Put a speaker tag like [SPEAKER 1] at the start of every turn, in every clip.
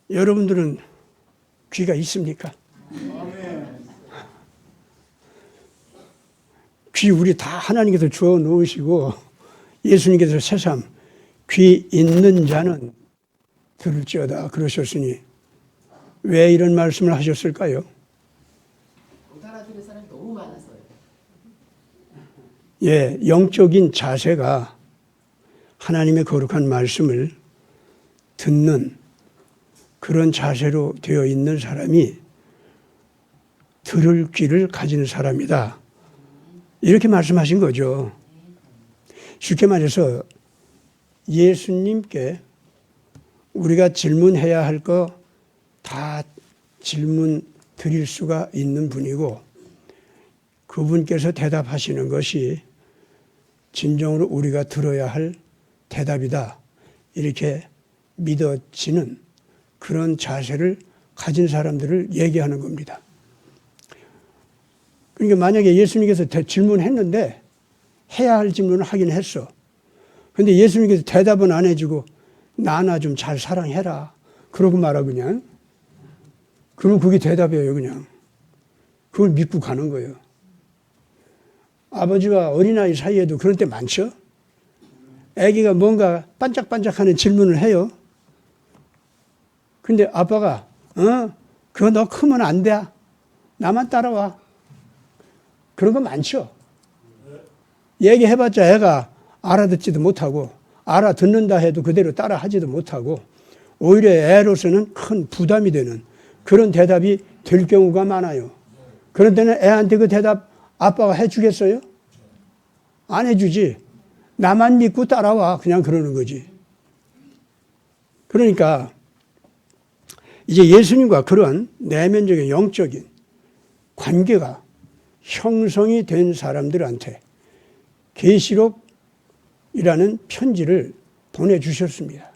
[SPEAKER 1] 여러분들은 귀가 있습니까? 귀 우리 다 하나님께서 주어 놓으시고 예수님께서 새삼 귀 있는 자는 들을지어다 그러셨으니 왜 이런 말씀을 하셨을까요?
[SPEAKER 2] 못 알아들은 사람이 너무 많아서요.
[SPEAKER 1] 예, 영적인 자세가 하나님의 거룩한 말씀을 듣는 그런 자세로 되어 있는 사람이 들을 귀를 가진 사람이다. 이렇게 말씀하신 거죠. 쉽게 말해서 예수님께 우리가 질문해야 할 거 다 질문 드릴 수가 있는 분이고 그분께서 대답하시는 것이 진정으로 우리가 들어야 할 대답이다. 이렇게 믿어지는 그런 자세를 가진 사람들을 얘기하는 겁니다. 그러니까 만약에 예수님께서 질문했는데 해야 할 질문을 하긴 했어. 그런데 예수님께서 대답은 안 해주고 나나 좀 잘 사랑해라. 그러고 말아 그냥. 그럼 그게 대답이에요 그냥. 그걸 믿고 가는 거예요. 아버지와 어린아이 사이에도 그런 때 많죠. 아기가 뭔가 반짝반짝하는 질문을 해요. 근데 아빠가 그거 너 크면 안 돼. 나만 따라와. 그런 거 많죠. 얘기해봤자 애가 알아듣지도 못하고 알아듣는다 해도 그대로 따라하지도 못하고 오히려 애로서는 큰 부담이 되는 그런 대답이 될 경우가 많아요. 그런 때는 애한테 그 대답 아빠가 해주겠어요? 안 해주지. 나만 믿고 따라와. 그냥 그러는 거지. 그러니까 이제 예수님과 그런 내면적인 영적인 관계가 형성이 된 사람들한테 계시록이라는 편지를 보내주셨습니다.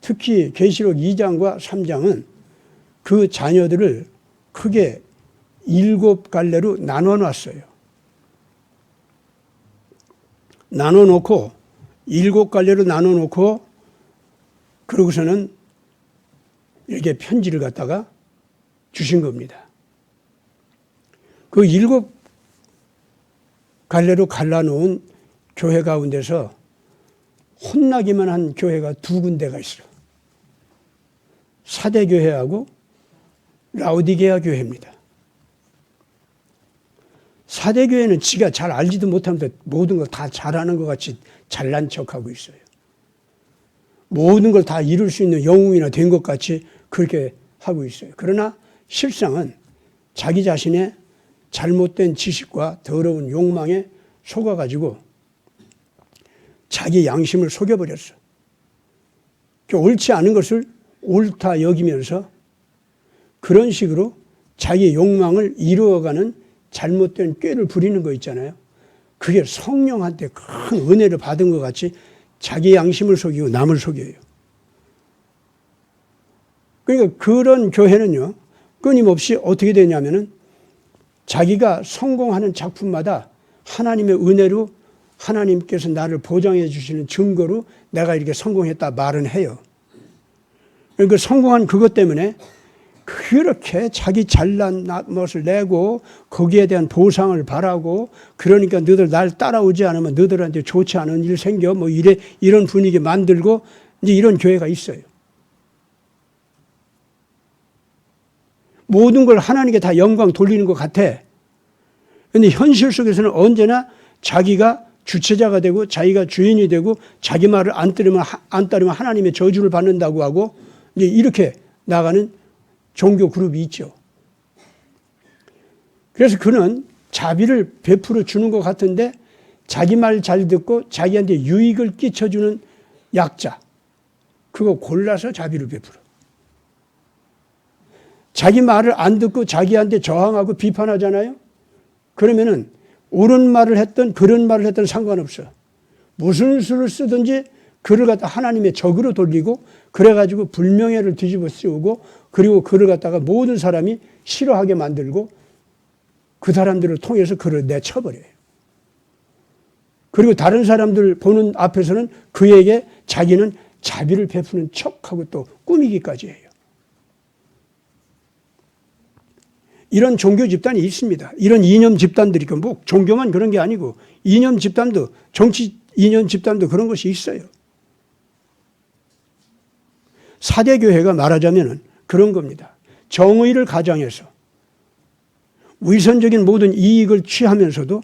[SPEAKER 1] 특히 계시록 2장과 3장은 그 자녀들을 크게 7갈래로 나눠놨어요. 나눠놓고 7갈래로 나눠놓고 그러고서는 이렇게 편지를 갖다가 주신 겁니다. 그 7갈래로 갈라놓은 교회 가운데서 혼나기만 한 교회가 2군데가 있어요. 사대교회하고 라오디게아 교회입니다. 사대교회는 지가 잘 알지도 못하면서 모든 걸 다 잘하는 것 같이 잘난 척하고 있어요. 모든 걸 다 이룰 수 있는 영웅이나 된 것 같이 그렇게 하고 있어요. 그러나 실상은 자기 자신의 잘못된 지식과 더러운 욕망에 속아가지고 자기 양심을 속여버렸어. 옳지 않은 것을 옳다 여기면서 그런 식으로 자기 욕망을 이루어가는 잘못된 꾀를 부리는 거 있잖아요. 그게 성령한테 큰 은혜를 받은 것 같이 자기 양심을 속이고 남을 속여요. 그러니까 그런 교회는요, 끊임없이 어떻게 되냐면은 자기가 성공하는 작품마다 하나님의 은혜로 하나님께서 나를 보장해 주시는 증거로 내가 이렇게 성공했다 말은 해요. 그러니까 성공한 그것 때문에 그렇게 자기 잘난 멋을 내고 거기에 대한 보상을 바라고 그러니까 너희들 날 따라오지 않으면 너희들한테 좋지 않은 일 생겨 뭐 이런 분위기 만들고 이제 이런 교회가 있어요. 모든 걸 하나님께 다 영광 돌리는 것 같아. 그런데 현실 속에서는 언제나 자기가 주체자가 되고 자기가 주인이 되고 자기 말을 안 따르면 하나님의 저주를 받는다고 하고 이제 이렇게 나가는 종교 그룹이 있죠. 그래서 그는 자비를 베풀어 주는 것 같은데 자기 말 잘 듣고 자기한테 유익을 끼쳐주는 약자, 그거 골라서 자비를 베풀어. 자기 말을 안 듣고 자기한테 저항하고 비판하잖아요. 그러면은 옳은 말을 했든 그런 말을 했든 상관없어. 무슨 수를 쓰든지 그를 갖다 하나님의 적으로 돌리고 그래가지고 불명예를 뒤집어 씌우고 그리고 그를 갖다가 모든 사람이 싫어하게 만들고 그 사람들을 통해서 그를 내쳐버려요. 그리고 다른 사람들 보는 앞에서는 그에게 자기는 자비를 베푸는 척하고 또 꾸미기까지 해요. 이런 종교 집단이 있습니다. 이런 이념 집단들이 있고, 뭐 종교만 그런 게 아니고 이념 집단도, 정치 이념 집단도 그런 것이 있어요. 사대교회가 말하자면 그런 겁니다. 정의를 가장해서 위선적인 모든 이익을 취하면서도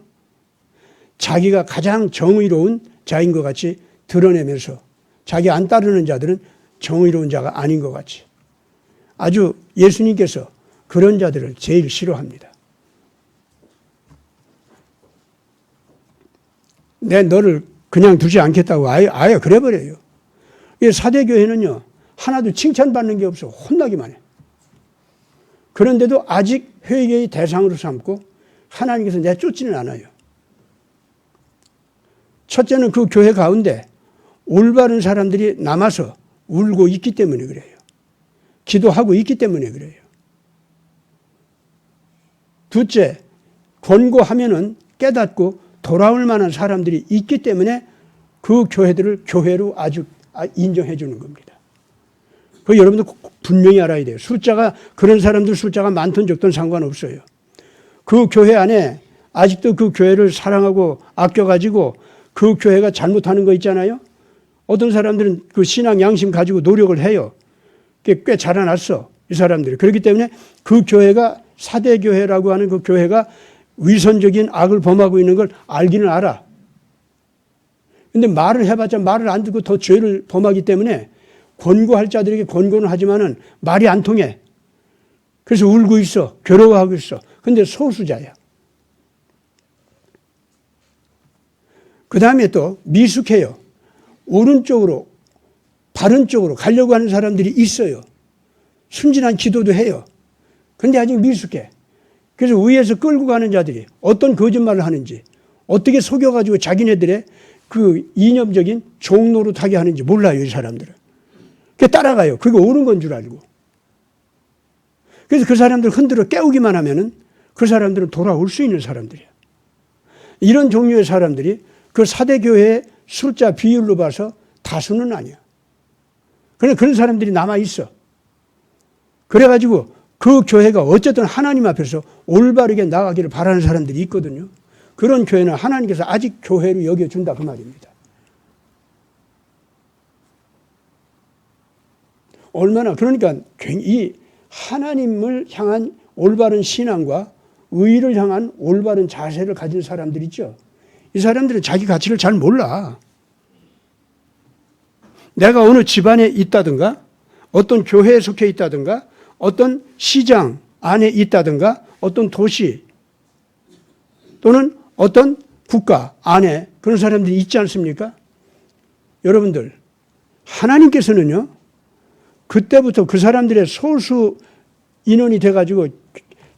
[SPEAKER 1] 자기가 가장 정의로운 자인 것 같이 드러내면서 자기 안 따르는 자들은 정의로운 자가 아닌 것 같이, 아주 예수님께서 그런 자들을 제일 싫어합니다. 내 너를 그냥 두지 않겠다고 아예 그래버려요. 사대교회는요, 하나도 칭찬받는 게 없어. 혼나기만 해. 그런데도 아직 회개의 대상으로 삼고 하나님께서 내쫓지는 않아요. 첫째는 그 교회 가운데 올바른 사람들이 남아서 울고 있기 때문에 그래요. 기도하고 있기 때문에 그래요. 둘째, 권고하면은 깨닫고 돌아올 만한 사람들이 있기 때문에 그 교회들을 교회로 아주 인정해 주는 겁니다. 그 여러분들 분명히 알아야 돼요. 그런 사람들 숫자가 많든 적든 상관없어요. 그 교회 안에 아직도 그 교회를 사랑하고 아껴가지고 그 교회가 잘못하는 거 있잖아요. 어떤 사람들은 그 신앙 양심 가지고 노력을 해요. 꽤 자라났어, 이 사람들이. 그렇기 때문에 그 교회가 사대교회라고 하는 그 교회가 위선적인 악을 범하고 있는 걸 알기는 알아. 근데 말을 해봤자 말을 안 듣고 더 죄를 범하기 때문에 권고할 자들에게 권고는 하지만은 말이 안 통해. 그래서 울고 있어. 괴로워하고 있어. 근데 소수자야. 그 다음에 또 미숙해요. 오른쪽으로, 바른 쪽으로 가려고 하는 사람들이 있어요. 순진한 기도도 해요. 근데 아직 미숙해. 그래서 위에서 끌고 가는 자들이 어떤 거짓말을 하는지, 어떻게 속여가지고 자기네들의 그 이념적인 종노릇하게 하는지 몰라요, 이 사람들은. 그게 따라가요. 그게 옳은 건 줄 알고. 그래서 그 사람들 흔들어 깨우기만 하면은 그 사람들은 돌아올 수 있는 사람들이야. 이런 종류의 사람들이 그 사대교회의 숫자 비율로 봐서 다수는 아니야. 그런데 그런 사람들이 남아있어. 그래가지고 그 교회가 어쨌든 하나님 앞에서 올바르게 나가기를 바라는 사람들이 있거든요. 그런 교회는 하나님께서 아직 교회로 여겨준다 그 말입니다. 얼마나, 그러니까 이 하나님을 향한 올바른 신앙과 의를 향한 올바른 자세를 가진 사람들 있죠. 이 사람들은 자기 가치를 잘 몰라. 내가 어느 집안에 있다든가 어떤 교회에 속해 있다든가 어떤 시장 안에 있다든가 어떤 도시 또는 어떤 국가 안에 그런 사람들이 있지 않습니까? 여러분들, 하나님께서는요, 그때부터 그 사람들의 소수 인원이 돼가지고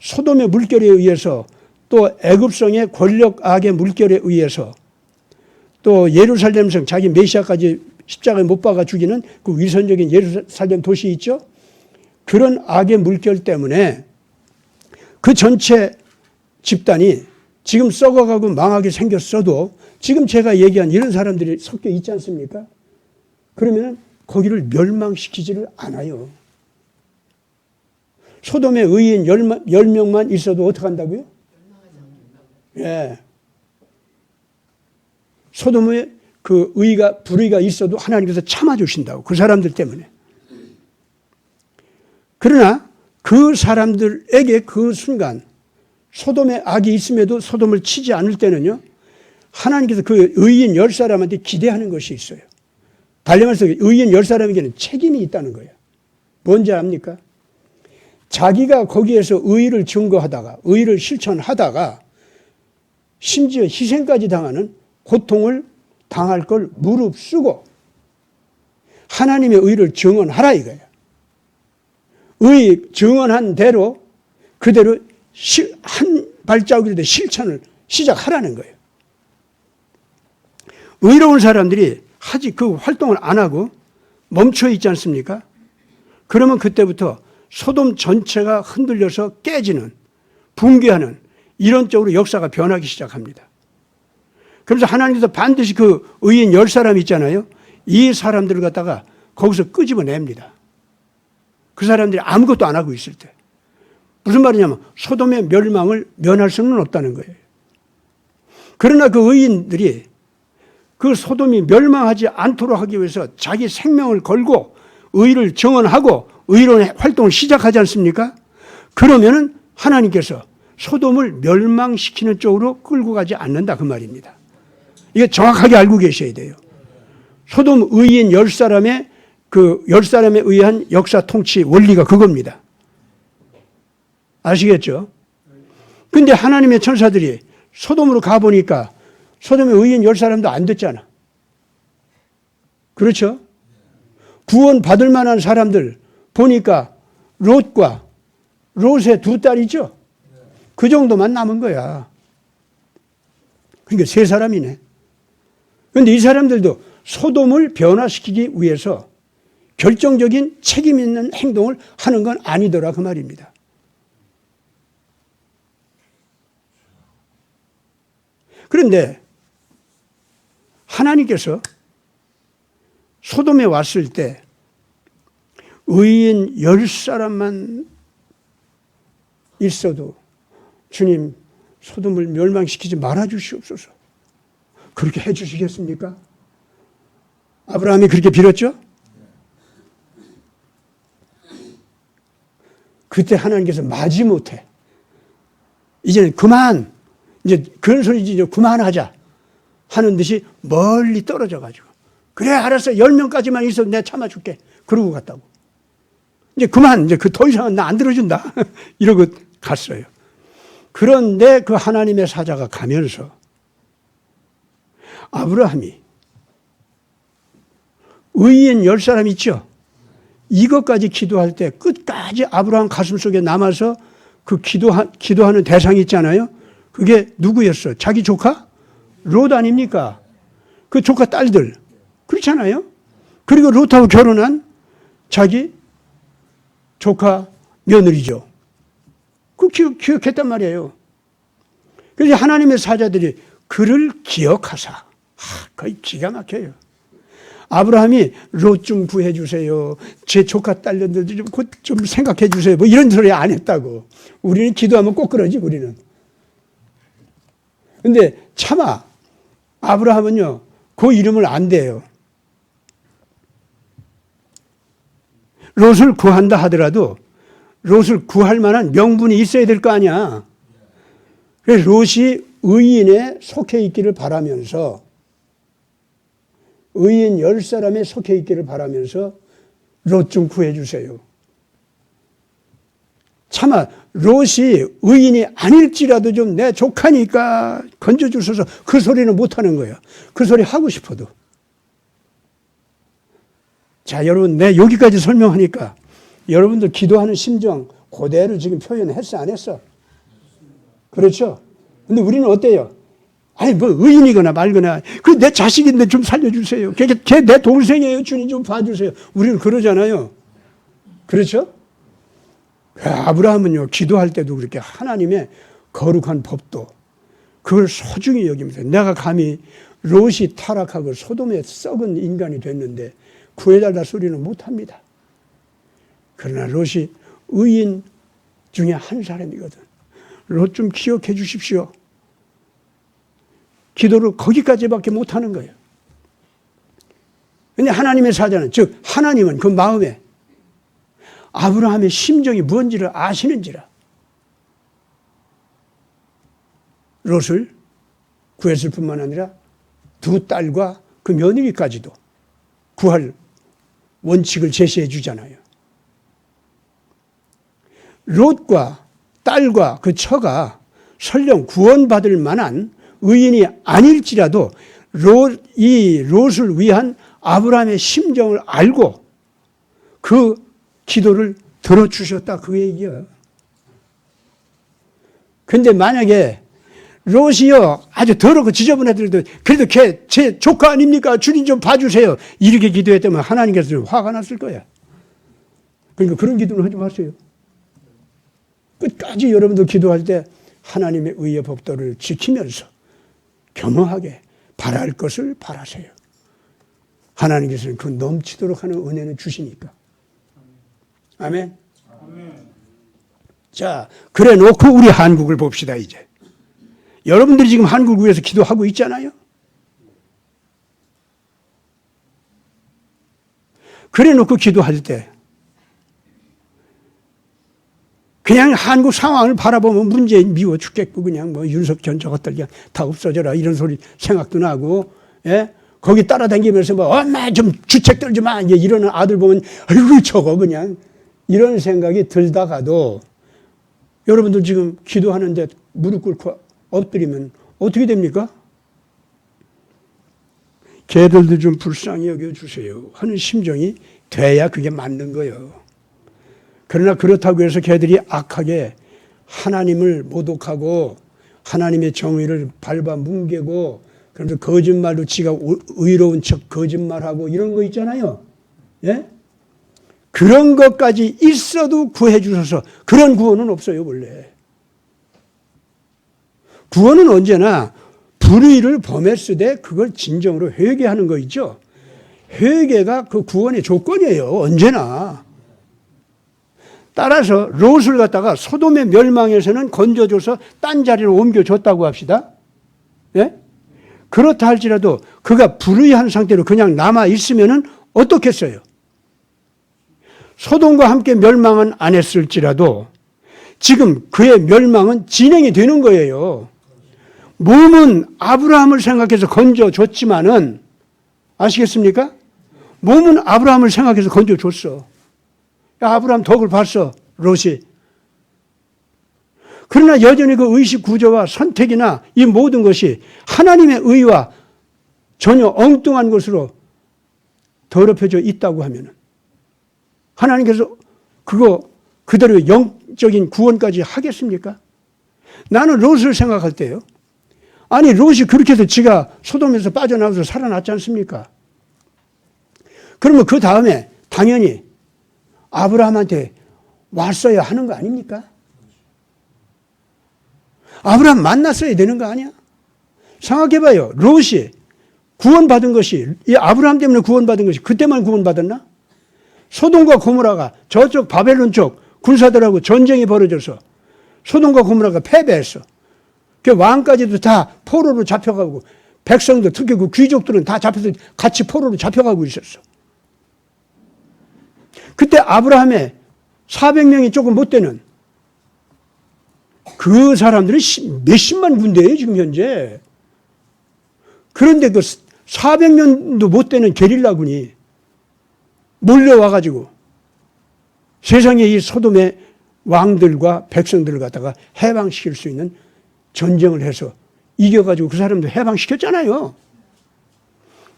[SPEAKER 1] 소돔의 물결에 의해서 또 애굽성의 권력악의 물결에 의해서 또 예루살렘성 자기 메시아까지 십자가에 못 박아 죽이는 그 위선적인 예루살렘 도시 있죠? 그런 악의 물결 때문에 그 전체 집단이 지금 썩어가고 망하게 생겼어도 지금 제가 얘기한 이런 사람들이 섞여 있지 않습니까? 그러면 거기를 멸망시키지를 않아요. 소돔의 의인 10명만 있어도 어떻게 한다고요? 예. 소돔의 그 불의가 있어도 하나님께서 참아주신다고. 그 사람들 때문에. 그러나 그 사람들에게 그 순간 소돔의 악이 있음에도 소돔을 치지 않을 때는요, 하나님께서 그 의인 10사람한테 기대하는 것이 있어요. 달리 말해서 의인 10사람에게는 책임이 있다는 거예요. 뭔지 압니까? 자기가 거기에서 의의를 증거하다가 의의를 실천하다가 심지어 희생까지 당하는 고통을 당할 걸 무릅쓰고 하나님의 의를 증언하라 이거예요. 의 증언한 대로 그대로 한 발자국이라도 실천을 시작하라는 거예요. 의로운 사람들이 그 활동을 안 하고 멈춰 있지 않습니까? 그러면 그때부터 소돔 전체가 흔들려서 깨지는, 붕괴하는 이런 쪽으로 역사가 변하기 시작합니다. 그래서 하나님께서 반드시 그 의인 10사람 있잖아요. 이 사람들을 갖다가 거기서 끄집어냅니다. 그 사람들이 아무것도 안 하고 있을 때. 무슨 말이냐면 소돔의 멸망을 면할 수는 없다는 거예요. 그러나 그 의인들이 그 소돔이 멸망하지 않도록 하기 위해서 자기 생명을 걸고 의를 정언하고 의로운 활동을 시작하지 않습니까? 그러면은 하나님께서 소돔을 멸망시키는 쪽으로 끌고 가지 않는다 그 말입니다. 이게 정확하게 알고 계셔야 돼요. 소돔 의인 10사람의 그 10사람에 의한 역사 통치 원리가 그겁니다. 아시겠죠? 근데 하나님의 천사들이 소돔으로 가보니까 소돔의 의인 10사람도 안 됐잖아. 그렇죠? 구원 받을 만한 사람들 보니까 롯과 롯의 두 딸이죠. 그 정도만 남은 거야. 그러니까 3사람이네. 그런데 이 사람들도 소돔을 변화시키기 위해서 결정적인 책임 있는 행동을 하는 건 아니더라 그 말입니다. 그런데 하나님께서 소돔에 왔을 때 의인 10사람만 있어도 주님 소돔을 멸망시키지 말아 주시옵소서. 그렇게 해 주시겠습니까? 아브라함이 그렇게 빌었죠? 그때 하나님께서 마지못해 이제는 그만, 이제 그런 소리지, 이제 그만하자 하는 듯이 멀리 떨어져 가지고 그래 알았어 10명까지만 있어도 내가 참아줄게 그러고 갔다고. 이제 그만, 이제 그 더 이상은 나 안 들어준다 이러고 갔어요. 그런데 그 하나님의 사자가 가면서 아브라함이 의인 10사람 있죠? 이것까지 기도할 때 끝까지 아브라함 가슴속에 남아서 그 기도하는 대상이 있잖아요. 그게 누구였어? 자기 조카? 롯 아닙니까? 그 조카 딸들. 그렇잖아요. 그리고 롯하고 결혼한 자기 조카 며느리죠. 그 기억했단 말이에요. 그래서 하나님의 사자들이 그를 기억하사. 거의 기가 막혀요. 아브라함이 롯 좀 구해주세요. 제 조카 딸들 좀 생각해 주세요. 뭐 이런 소리 안 했다고. 우리는 기도하면 꼭 그러지, 우리는. 근데 차마 아브라함은요, 그 이름을 안 대요. 롯을 구한다 하더라도 롯을 구할 만한 명분이 있어야 될 거 아니야. 그래서 롯이 의인에 속해 있기를 바라면서 의인 10사람에 속해 있기를 바라면서 롯 좀 구해주세요. 차마 롯이 의인이 아닐지라도 좀 내 조카니까 건져주셔서 그 소리는 못하는 거예요. 그 소리 하고 싶어도. 자, 여러분, 내 여기까지 설명하니까 여러분들 기도하는 심정 그대로 지금 표현했어, 안 했어? 그렇죠? 근데 우리는 어때요? 아니, 뭐, 의인이거나 말거나, 그 내 자식인데 좀 살려주세요. 걔 내 동생이에요. 주님 좀 봐주세요. 우리는 그러잖아요. 그렇죠? 아브라함은요, 기도할 때도 그렇게 하나님의 거룩한 법도 그걸 소중히 여기면서 내가 감히 롯이 타락하고 소돔에 썩은 인간이 됐는데 구해달라 소리는 못합니다. 그러나 롯이 의인 중에 한 사람이거든. 롯 좀 기억해 주십시오. 기도를 거기까지밖에 못하는 거예요. 근데 하나님의 사자는, 즉 하나님은 그 마음에 아브라함의 심정이 뭔지를 아시는지라 롯을 구했을 뿐만 아니라 두 딸과 그 며느리까지도 구할 원칙을 제시해 주잖아요. 롯과 딸과 그 처가 설령 구원받을 만한 의인이 아닐지라도 이 롯을 위한 아브라함의 심정을 알고 그 기도를 들어주셨다 그 얘기야. 근데 만약에 롯이요 아주 더럽고 지저분해들도 그래도 걔 제 조카 아닙니까? 주님 좀 봐주세요. 이렇게 기도했다면 하나님께서 좀 화가 났을 거야. 그러니까 그런 기도는 하지 마세요. 끝까지 여러분들 기도할 때 하나님의 의의 법도를 지키면서 겸허하게 바랄 것을 바라세요. 하나님께서는 그 넘치도록 하는 은혜는 주시니까. 아멘. 자, 그래 놓고 우리 한국을 봅시다, 이제. 여러분들이 지금 한국을 위해서 기도하고 있잖아요. 그래 놓고 기도할 때 그냥 한국 상황을 바라보면 문재인 미워 죽겠고 그냥 뭐 윤석 전 저것들 그냥 다 없어져라 이런 소리 생각도 나고, 예? 거기 따라다니면서 뭐 엄마 좀 주책 떨지 마 이제 이러는 아들 보면 아이고 저거 그냥 이런 생각이 들다가도 여러분들 지금 기도하는데 무릎 꿇고 엎드리면 어떻게 됩니까? 걔들도 좀 불쌍히 여겨주세요 하는 심정이 돼야 그게 맞는 거예요. 그러나 그렇다고 해서 걔들이 악하게 하나님을 모독하고 하나님의 정의를 밟아 뭉개고 그러면서 거짓말로 지가 의로운 척 거짓말하고 이런 거 있잖아요. 예? 그런 것까지 있어도 구해 주셔서 그런 구원은 없어요 원래. 구원은 언제나 불의를 범했을 그걸 진정으로 회개하는 거 있죠. 회개가 그 구원의 조건이에요. 언제나. 따라서 롯을 갖다가 소돔의 멸망에서는 건져줘서 딴 자리로 옮겨줬다고 합시다. 예? 그렇다 할지라도 그가 불의한 상태로 그냥 남아있으면 어떻겠어요? 소돔과 함께 멸망은 안 했을지라도 지금 그의 멸망은 진행이 되는 거예요. 몸은 아브라함을 생각해서 건져줬지만은 아시겠습니까? 몸은 아브라함을 생각해서 건져줬어. 아브라함 덕을 봤어, 롯이. 그러나 여전히 그 의식 구조와 선택이나 이 모든 것이 하나님의 의와 전혀 엉뚱한 것으로 더럽혀져 있다고 하면 하나님께서 그거 그대로 영적인 구원까지 하겠습니까? 나는 롯을 생각할 때요. 아니 롯이 그렇게 해서 지가 소돔에서 빠져나와서 살아났지 않습니까? 그러면 그 다음에 당연히 아브라함한테 왔어야 하는 거 아닙니까? 아브라함 만났어야 되는 거 아니야? 생각해봐요. 롯이 구원받은 것이 이 아브라함 때문에 구원받은 것이 그때만 구원받았나? 소돔과 고모라가 저쪽 바벨론 쪽 군사들하고 전쟁이 벌어져서 소돔과 고모라가 패배했어. 그 왕까지도 다 포로로 잡혀가고 백성도 특히 그 귀족들은 다 잡혀서 같이 포로로 잡혀가고 있었어. 그때 아브라함의 400명이 조금 못 되는 그 사람들이 몇십만 군대예요 지금 현재. 그런데 그 400명도 못 되는 게릴라군이 몰려와가지고 세상에 이 소돔의 왕들과 백성들을 갖다가 해방시킬 수 있는 전쟁을 해서 이겨가지고 그 사람들 해방시켰잖아요.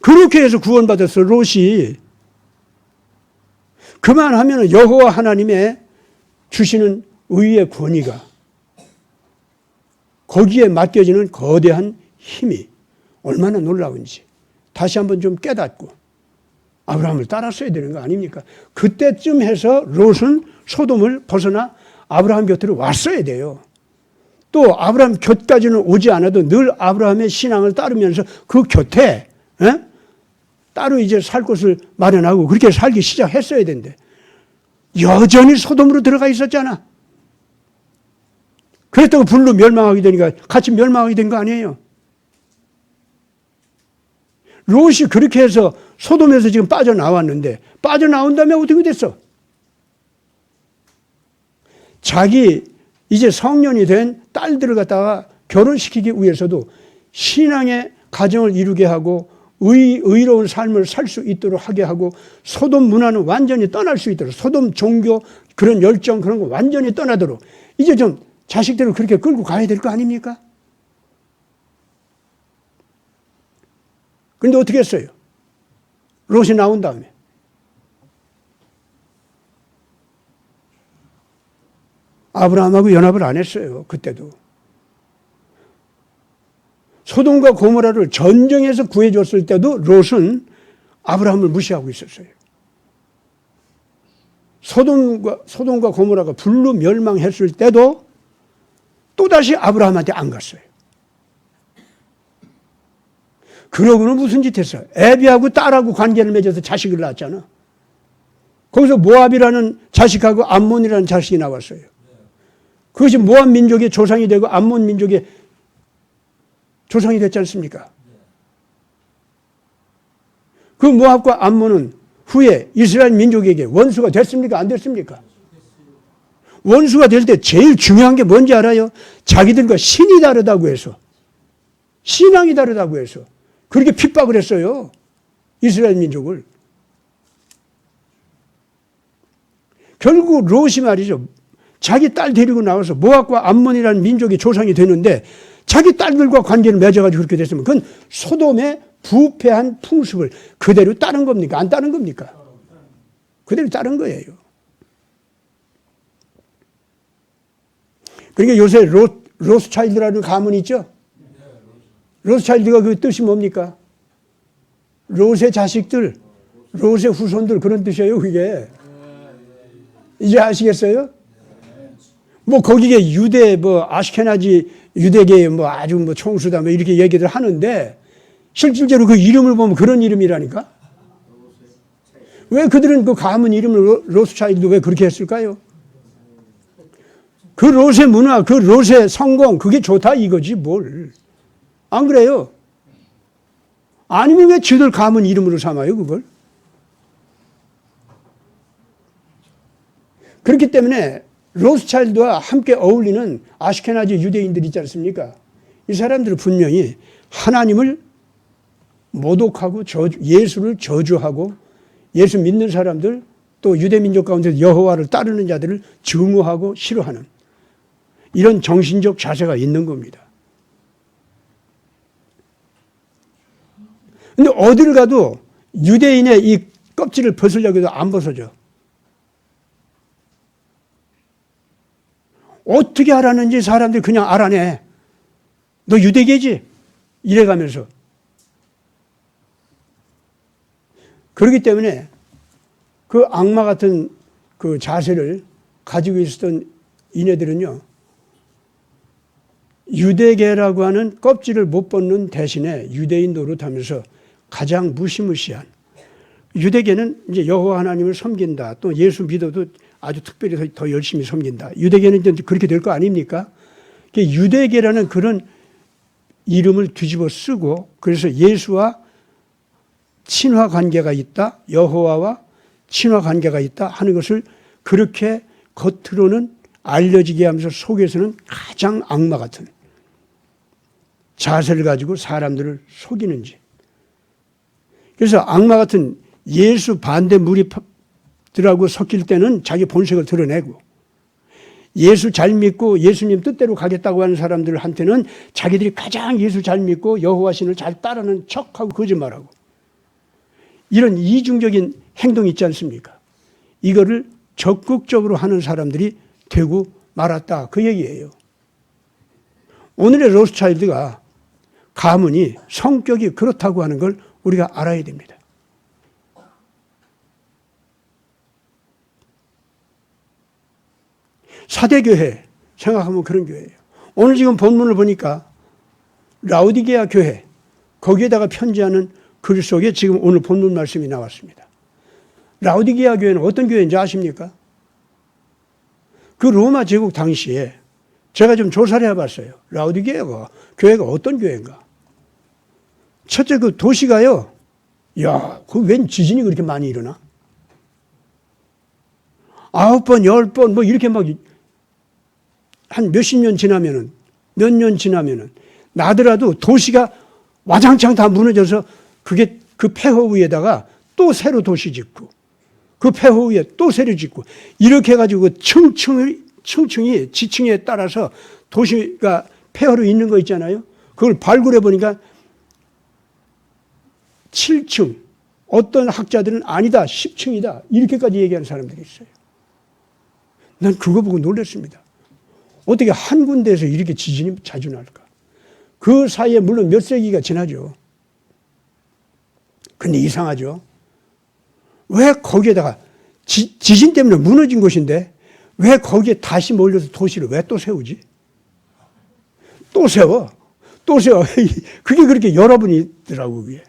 [SPEAKER 1] 그렇게 해서 구원받았어 롯이. 그만하면 여호와 하나님의 주시는 의의 권위가 거기에 맡겨지는 거대한 힘이 얼마나 놀라운지 다시 한번 좀 깨닫고 아브라함을 따랐어야 되는 거 아닙니까? 그때쯤 해서 롯은 소돔을 벗어나 아브라함 곁으로 왔어야 돼요. 또 아브라함 곁까지는 오지 않아도 늘 아브라함의 신앙을 따르면서 그 곁에 따로 이제 살 곳을 마련하고 그렇게 살기 시작했어야 되는데 여전히 소돔으로 들어가 있었잖아. 그랬다고 불로 멸망하게 되니까 같이 멸망하게 된 거 아니에요. 롯이 그렇게 해서 소돔에서 지금 빠져나왔는데 빠져나온 다음에 어떻게 됐어? 자기 이제 성년이 된 딸들을 갖다가 결혼시키기 위해서도 신앙의 가정을 이루게 하고 의로운 삶을 살 수 있도록 하게 하고 소돔 문화는 완전히 떠날 수 있도록 소돔 종교 그런 열정 그런 거 완전히 떠나도록 이제 좀 자식들을 그렇게 끌고 가야 될 거 아닙니까? 그런데 어떻게 했어요? 롯이 나온 다음에 아브라함하고 연합을 안 했어요. 그때도. 소돔과 고모라를 전쟁에서 구해줬을 때도 롯은 아브라함을 무시하고 있었어요. 소돔과 고모라가 불로 멸망했을 때도 또다시 아브라함한테 안 갔어요. 그러고는 무슨 짓 했어? 애비하고 딸하고 관계를 맺어서 자식을 낳았잖아. 거기서 모압이라는 자식하고 암몬이라는 자식이 나왔어요. 그것이 모압 민족의 조상이 되고 암몬 민족의 조상이 됐지 않습니까? 그 모압과 암몬은 후에 이스라엘 민족에게 원수가 됐습니까? 안 됐습니까? 원수가 될 때 제일 중요한 게 뭔지 알아요? 자기들과 신이 다르다고 해서, 신앙이 다르다고 해서 그렇게 핍박을 했어요. 이스라엘 민족을. 결국 롯이 말이죠. 자기 딸 데리고 나와서 모압과 암몬이라는 민족의 조상이 되는데 자기 딸들과 관계를 맺어가지고 그렇게 됐으면 그건 소돔의 부패한 풍습을 그대로 따른 겁니까? 안 따른 겁니까? 그대로 따른 거예요. 그러니까 요새 로스차일드라는 가문이 있죠? 로스차일드가 그 뜻이 뭡니까? 롯의 자식들, 롯의 후손들 그런 뜻이에요, 그게. 이제 아시겠어요? 뭐 거기에 유대 뭐 아시케나지 유대계 뭐 아주 뭐 총수다 뭐 이렇게 얘기를 하는데 실질적으로 그 이름을 보면 그런 이름이라니까. 왜 그들은 그 가문 이름을 로스차일드 왜 그렇게 했을까요? 그 롯의 문화, 그 롯의 성공 그게 좋다 이거지 뭘. 안 그래요? 아니면 왜 지들 가문 이름으로 삼아요 그걸? 그렇기 때문에 로스차일드와 함께 어울리는 아시케나지 유대인들 있지 않습니까? 이 사람들은 분명히 하나님을 모독하고 예수를 저주하고 예수 믿는 사람들 또 유대민족 가운데 여호와를 따르는 자들을 증오하고 싫어하는 이런 정신적 자세가 있는 겁니다. 근데 어딜 가도 유대인의 이 껍질을 벗으려고 해도 안 벗어져. 어떻게 알았는지 사람들이 그냥 알아내. 너 유대계지? 이래가면서. 그렇기 때문에 그 악마 같은 그 자세를 가지고 있었던 이네들은요, 유대계라고 하는 껍질을 못 벗는 대신에 유대인 노릇하면서 가장 무시무시한 유대계는 이제 여호와 하나님을 섬긴다. 또 예수 믿어도 아주 특별히 더 열심히 섬긴다. 유대계는 이제 그렇게 될 거 아닙니까? 유대계라는 그런 이름을 뒤집어 쓰고 그래서 예수와 친화 관계가 있다. 여호와와 친화 관계가 있다 하는 것을 그렇게 겉으로는 알려지게 하면서 속에서는 가장 악마 같은 자세를 가지고 사람들을 속이는지. 그래서 악마 같은 예수 반대 무리들하고 섞일 때는 자기 본색을 드러내고 예수 잘 믿고 예수님 뜻대로 가겠다고 하는 사람들한테는 자기들이 가장 예수 잘 믿고 여호와 신을 잘 따르는 척하고 거짓말하고 이런 이중적인 행동이 있지 않습니까? 이거를 적극적으로 하는 사람들이 되고 말았다. 그 얘기예요. 오늘의 로스차일드가 가문이 성격이 그렇다고 하는 걸 우리가 알아야 됩니다. 사대교회 생각하면 그런 교회예요. 오늘 지금 본문을 보니까 라오디게아 교회 거기에다가 편지하는 글 속에 지금 오늘 본문 말씀이 나왔습니다. 라오디게아 교회는 어떤 교회인지 아십니까? 그 로마 제국 당시에 제가 좀 조사를 해봤어요. 라오디게아 교회가 어떤 교회인가? 첫째 그 도시가요. 야, 그 웬 지진이 그렇게 많이 일어나? 9번, 10번 뭐 이렇게 막 한 몇십 년 지나면은 몇 년 지나면은 나더라도 도시가 와장창 다 무너져서 그게 그 폐허 위에다가 또 새로 도시 짓고 그 폐허 위에 또 새로 짓고 이렇게 해가지고 층층이 지층에 따라서 도시가 폐허로 있는 거 있잖아요. 그걸 발굴해 보니까 7층, 어떤 학자들은 아니다, 10층이다 이렇게까지 얘기하는 사람들이 있어요. 난 그거 보고 놀랐습니다. 어떻게 한 군데에서 이렇게 지진이 자주 날까? 그 사이에 물론 몇 세기가 지나죠. 근데 이상하죠. 왜 거기에다가 지진 때문에 무너진 곳인데 왜 거기에 다시 몰려서 도시를 왜 또 세우지? 또 세워. 또 세워. 그게 그렇게 여러 번 있더라고, 그게.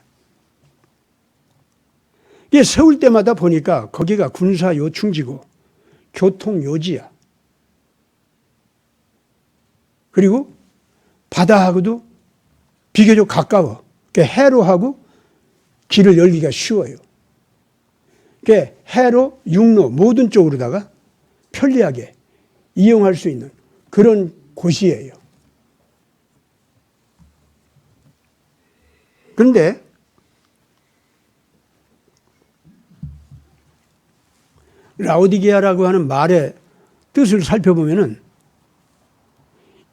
[SPEAKER 1] 이게 세울 때마다 보니까 거기가 군사 요충지고 교통 요지야. 그리고 바다하고도 비교적 가까워. 해로하고 길을 열기가 쉬워요. 해로, 육로 모든 쪽으로다가 편리하게 이용할 수 있는 그런 곳이에요. 그런데 라오디게아라고 하는 말의 뜻을 살펴보면은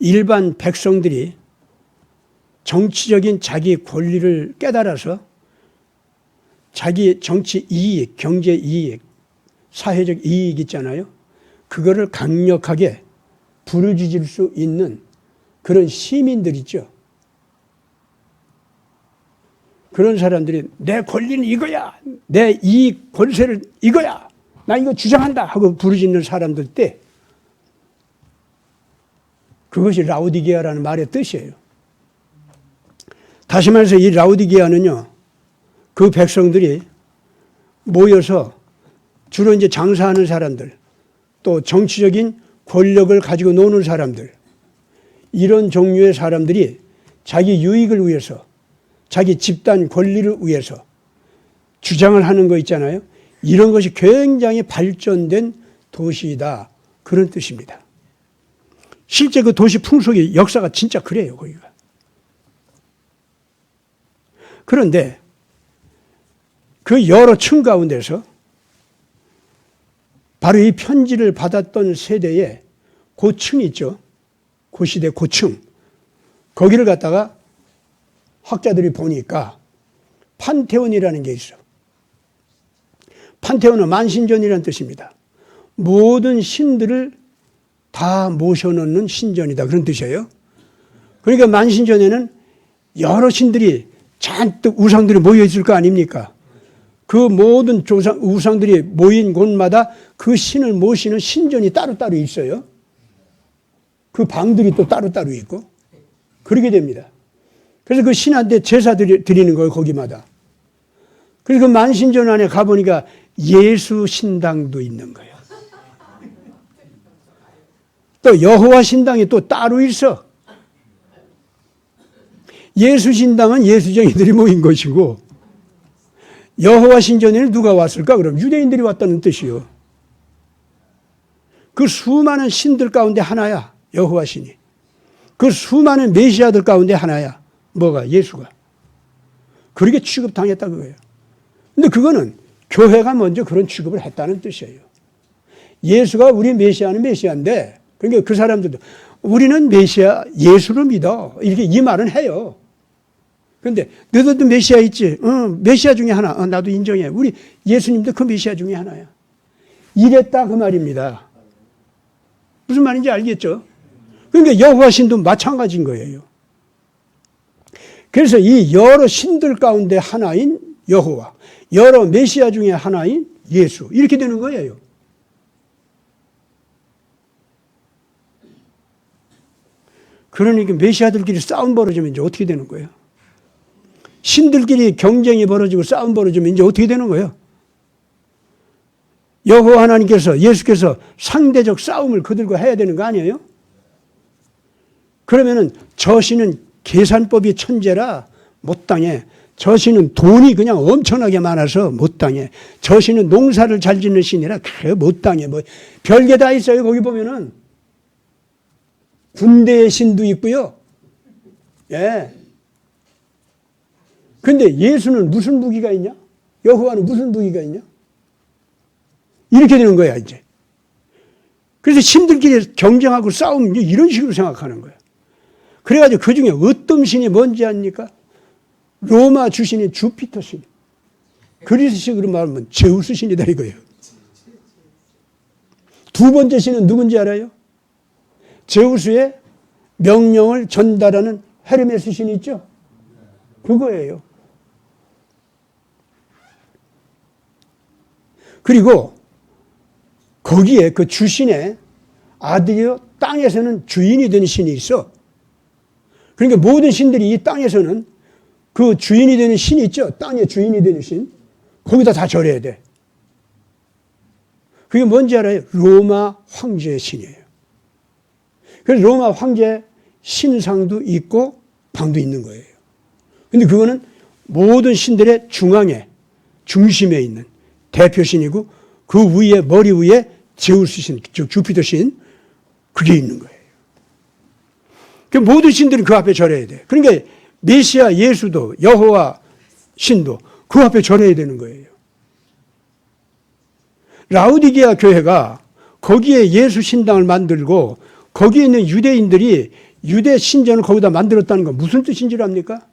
[SPEAKER 1] 일반 백성들이 정치적인 자기 권리를 깨달아서 자기 정치 이익, 경제 이익, 사회적 이익 있잖아요. 그거를 강력하게 부르짖을 수 있는 그런 시민들 있죠. 그런 사람들이 내 권리는 이거야. 내 이익, 권세를 이거야. 나 이거 주장한다 하고 부르짖는 사람들 때 그것이 라오디게아라는 말의 뜻이에요. 다시 말해서 이 라오디게아는요, 그 백성들이 모여서 주로 이제 장사하는 사람들, 또 정치적인 권력을 가지고 노는 사람들, 이런 종류의 사람들이 자기 유익을 위해서, 자기 집단 권리를 위해서 주장을 하는 거 있잖아요. 이런 것이 굉장히 발전된 도시이다. 그런 뜻입니다. 실제 그 도시 풍속의 역사가 진짜 그래요, 거기가. 그런데 그 여러 층 가운데서 바로 이 편지를 받았던 세대의 고층이 있죠. 고시대 고층. 거기를 갖다가 학자들이 보니까 판테온이라는 게 있어. 판테온은 만신전이라는 뜻입니다. 모든 신들을 다 모셔놓는 신전이다. 그런 뜻이에요. 그러니까 만신전에는 여러 신들이 잔뜩 우상들이 모여있을 거 아닙니까? 그 모든 우상들이 모인 곳마다 그 신을 모시는 신전이 따로따로 있어요. 그 방들이 또 따로따로 있고 그렇게 됩니다. 그래서 그 신한테 제사 드리는 거예요, 거기마다. 그래서 그 만신전 안에 가보니까 예수 신당도 있는 거예요. 또 여호와 신당이 또 따로 있어. 예수 신당은 예수쟁이들이 모인 것이고 여호와 신전에는 누가 왔을까? 그럼 유대인들이 왔다는 뜻이요. 그 수많은 신들 가운데 하나야, 여호와 신이. 그 수많은 메시아들 가운데 하나야. 뭐가? 예수가. 그렇게 취급당했다 그거예요. 근데 그거는 교회가 먼저 그런 취급을 했다는 뜻이에요. 예수가 우리 메시아는 메시아인데, 그러니까 그 사람들도 우리는 메시아, 예수를 믿어. 이렇게 이 말은 해요. 그런데 너희들도 메시아 있지? 메시아 중에 하나. 나도 인정해. 우리 예수님도 그 메시아 중에 하나야. 이랬다 그 말입니다. 무슨 말인지 알겠죠? 그러니까 여호와 신도 마찬가지인 거예요. 그래서 이 여러 신들 가운데 하나인 여호와, 여러 메시아 중에 하나인 예수, 이렇게 되는 거예요. 그러니까 메시아들끼리 싸움 벌어지면 이제 어떻게 되는 거예요? 신들끼리 경쟁이 벌어지고 싸움 벌어지면 이제 어떻게 되는 거예요? 여호와 하나님께서, 예수께서 상대적 싸움을 그들과 해야 되는 거 아니에요? 그러면은 저 신은 계산법이 천재라 못 당해. 저 신은 돈이 그냥 엄청나게 많아서 못 당해. 저 신은 농사를 잘 짓는 신이라 그래 못 당해. 뭐 별게 다 있어요. 거기 보면은 군대의 신도 있고요. 예. 근데 예수는 무슨 무기가 있냐? 여호와는 무슨 무기가 있냐? 이렇게 되는 거야, 이제. 그래서 신들끼리 경쟁하고 싸움, 이런 식으로 생각하는 거야. 그래가지고 그 중에 어떤 신이 뭔지 아닙니까? 로마 주신인 주피터 신. 그리스식으로 말하면 제우스 신이다 이거예요. 두 번째 신은 누군지 알아요? 제우스의 명령을 전달하는 헤르메스 신이 있죠? 그거예요. 그리고 거기에 그 주신의 아들이요, 땅에서는 주인이 되는 신이 있어. 그러니까 모든 신들이 이 땅에서는 그 주인이 되는 신이 있죠. 땅의 주인이 되는 신. 거기다 다 절해야 돼. 그게 뭔지 알아요? 로마 황제의 신이에요. 그래서 로마 황제 신상도 있고 방도 있는 거예요. 근데 그거는 모든 신들의 중앙에, 중심에 있는 대표신이고 그 위에, 머리 위에 제우스 신, 즉 주피터 신, 그게 있는 거예요. 그 모든 신들은 그 앞에 절해야 돼. 그러니까 메시아 예수도, 여호와 신도 그 앞에 절해야 되는 거예요. 라우디게아 교회가 거기에 예수 신당을 만들고 거기에 있는 유대인들이 유대 신전을 거기다 만들었다는 건 무슨 뜻인 줄 압니까?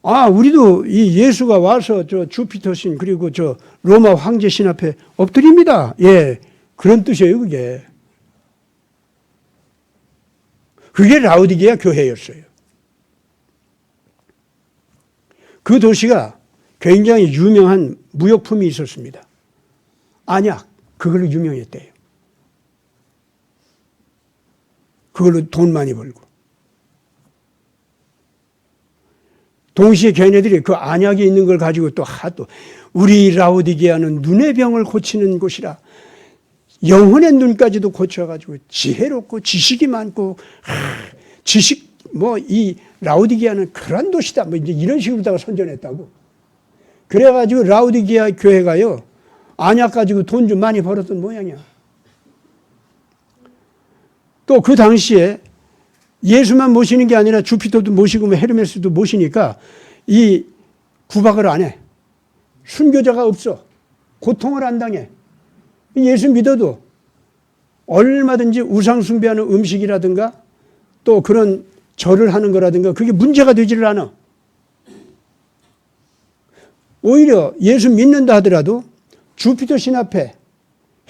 [SPEAKER 1] 아, 우리도 이 예수가 와서 저 주피터 신 그리고 저 로마 황제 신 앞에 엎드립니다. 예, 그런 뜻이에요, 그게. 그게 라우디게아 교회였어요. 그 도시가 굉장히 유명한 무역품이 있었습니다. 안약, 그걸로 유명했대요. 그걸로 돈 많이 벌고. 동시에 걔네들이 그 안약이 있는 걸 가지고 또 우리 라우디게아는 눈의 병을 고치는 곳이라 영혼의 눈까지도 고쳐가지고 지혜롭고 지식이 많고 지식 이 라우디게아는 그런 도시다 뭐 이제 이런 식으로다가 선전했다고. 그래가지고 라우디게아 교회가요 안약 가지고 돈 좀 많이 벌었던 모양이야. 또 그 당시에 예수만 모시는 게 아니라 주피터도 모시고 헤르메스도 모시니까 이 구박을 안 해. 순교자가 없어. 고통을 안 당해. 예수 믿어도 얼마든지 우상 숭배하는 음식이라든가 또 그런 절을 하는 거라든가 그게 문제가 되지를 않아. 오히려 예수 믿는다 하더라도 주피터 신 앞에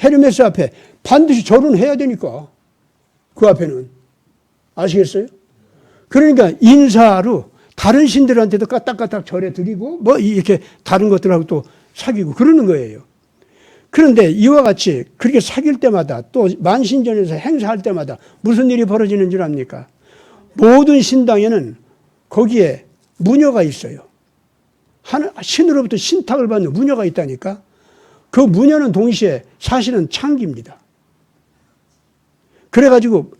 [SPEAKER 1] 헤르메스 앞에 반드시 절은 해야 되니까 그 앞에는. 아시겠어요? 그러니까 인사로 다른 신들한테도 까딱까딱 절해 드리고 이렇게 다른 것들하고 또 사귀고 그러는 거예요. 그런데 이와 같이 그렇게 사귈 때마다 또 만신전에서 행사할 때마다 무슨 일이 벌어지는 줄 압니까? 모든 신당에는 거기에 무녀가 있어요. 신으로부터 신탁을 받는 무녀가 있다니까. 그 무녀는 동시에 사실은 창기입니다. 그래가지고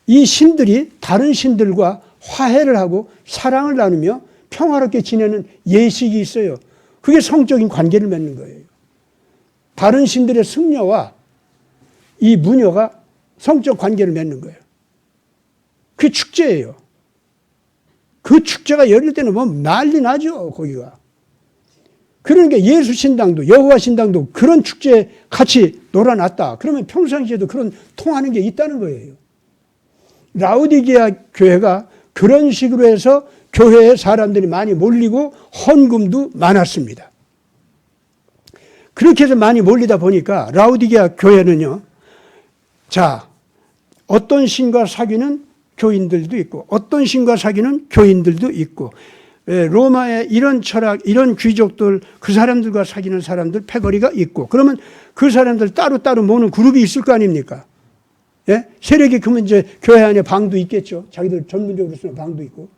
[SPEAKER 1] 이 신들이 다른 신들과 화해를 하고 사랑을 나누며 평화롭게 지내는 예식이 있어요. 그게 성적인 관계를 맺는 거예요. 다른 신들의 승려와 이 무녀가 성적 관계를 맺는 거예요. 그게 축제예요. 그 축제가 열릴 때는 뭐 난리 나죠, 거기가. 그러니까 예수 신당도 여호와 신당도 그런 축제에 같이 놀아놨다. 그러면 평상시에도 그런 통하는 게 있다는 거예요. 라우디게아 교회가 그런 식으로 해서 교회에 사람들이 많이 몰리고 헌금도 많았습니다. 그렇게 해서 많이 몰리다 보니까 라우디게아 교회는요. 자, 어떤 신과 사귀는 교인들도 있고 어떤 신과 사귀는 교인들도 있고 로마의 이런 철학, 이런 귀족들, 그 사람들과 사귀는 사람들 패거리가 있고 그러면 그 사람들 따로따로 모는 그룹이 있을 거 아닙니까? 예? 세력이 크면 이제 교회 안에 방도 있겠죠. 자기들 전문적으로 쓰는 방도 있고.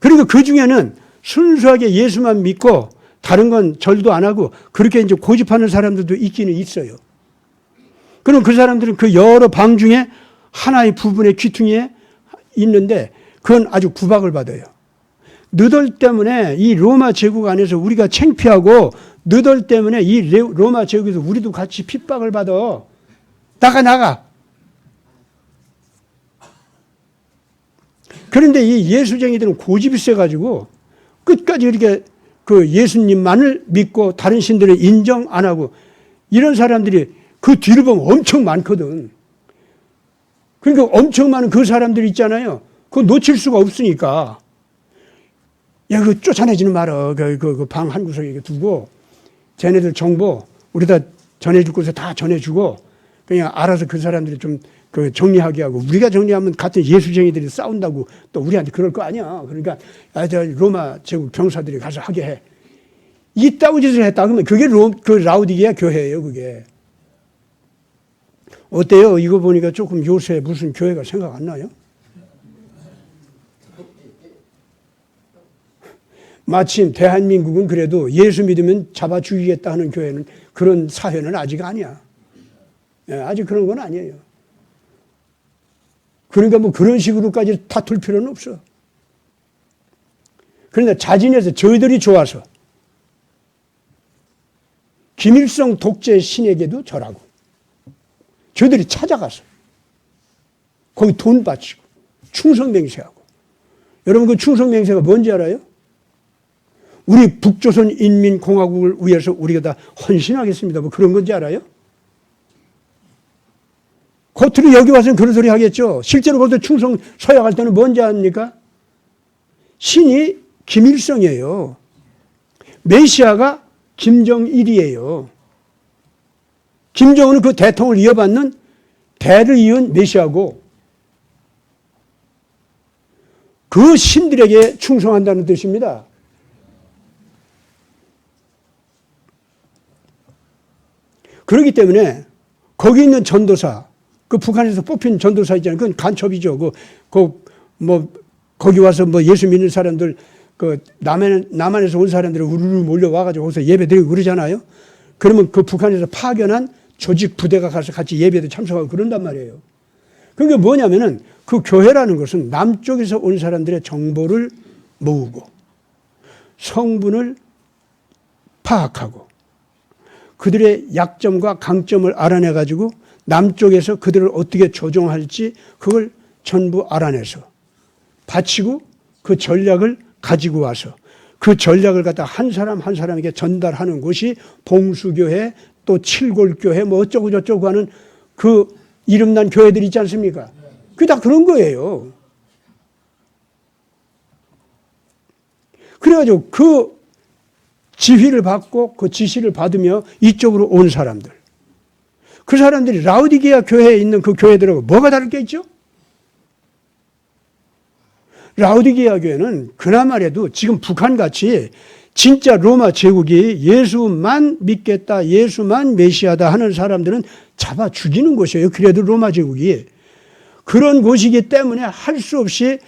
[SPEAKER 1] 그리고 그 중에는 순수하게 예수만 믿고 다른 건 절도 안 하고 그렇게 이제 고집하는 사람들도 있기는 있어요. 그럼 그 사람들은 그 여러 방 중에 하나의 부분의 귀퉁이에 있는데 그건 아주 구박을 받아요. 너덜 때문에 이 로마 제국 안에서 우리가 창피하고 너덜 때문에 이 로마 제국에서 우리도 같이 핍박을 받아. 나가. 그런데 이 예수쟁이들은 고집이 세가지고 끝까지 이렇게 그 예수님만을 믿고 다른 신들을 인정 안 하고 이런 사람들이 그 뒤를 보면 엄청 많거든. 그러니까 엄청 많은 그 사람들이 있잖아요. 그거 놓칠 수가 없으니까. 야, 그거 쫓아내지는 마라. 그 방 한 구석에 두고, 쟤네들 정보, 우리다 전해줄 곳에 다 전해주고, 그냥 알아서 그 사람들이 좀 정리하게 하고, 우리가 정리하면 같은 예수쟁이들이 싸운다고 또 우리한테 그럴 거 아니야. 그러니까, 로마 제국 병사들이 가서 하게 해. 이따구 짓을 했다. 그러면 그게 그 라우디게아 교회예요, 그게. 어때요? 이거 보니까 조금 요새 무슨 교회가 생각 안 나요? 마침 대한민국은 그래도 예수 믿으면 잡아 죽이겠다 하는 교회는 그런 사회는 아직 아니야. 아직 그런 건 아니에요. 그러니까 뭐 그런 식으로까지 다툴 필요는 없어. 그런데 자진해서 저희들이 좋아서 김일성 독재 신에게도 절하고 저희들이 찾아가서 거기 돈 바치고 충성맹세하고. 여러분 그 충성맹세가 뭔지 알아요? 우리 북조선인민공화국을 위해서 우리가 다 헌신하겠습니다. 뭐 그런 건지 알아요? 겉으로 여기 와서는 그런 소리 하겠죠. 실제로 볼 때 충성 서약할 때는 뭔지 압니까? 신이 김일성이에요. 메시아가 김정일이에요. 김정은은 그 대통령을 이어받는 대를 이은 메시아고 그 신들에게 충성한다는 뜻입니다. 그렇기 때문에 거기 있는 전도사, 그 북한에서 뽑힌 전도사 있잖아요. 그건 간첩이죠. 거기 와서 뭐 예수 믿는 사람들, 남한에서 온 사람들이 우르르 몰려와가지고 거기서 예배 드리고 그러잖아요. 그러면 그 북한에서 파견한 조직 부대가 가서 같이 예배도 참석하고 그런단 말이에요. 그게 뭐냐면은 그 교회라는 것은 남쪽에서 온 사람들의 정보를 모으고 성분을 파악하고 그들의 약점과 강점을 알아내가지고 남쪽에서 그들을 어떻게 조종할지 그걸 전부 알아내서 바치고 그 전략을 가지고 와서 그 전략을 갖다 한 사람 한 사람에게 전달하는 것이 봉수교회 또 칠골교회 뭐 어쩌고 저쩌고 하는 그 이름난 교회들 있지 않습니까? 그게 다 그런 거예요. 그래가지고 그 지휘를 받고 그 지시를 받으며 이쪽으로 온 사람들. 그 사람들이 라우디게아 교회에 있는 그 교회들하고 뭐가 다를 게 있죠? 라우디게아 교회는 그나마라도 지금 북한같이 진짜 로마 제국이 예수만 믿겠다, 예수만 메시아다 하는 사람들은 잡아 죽이는 곳이에요. 그래도 로마 제국이. 그런 곳이기 때문에 할 수 없이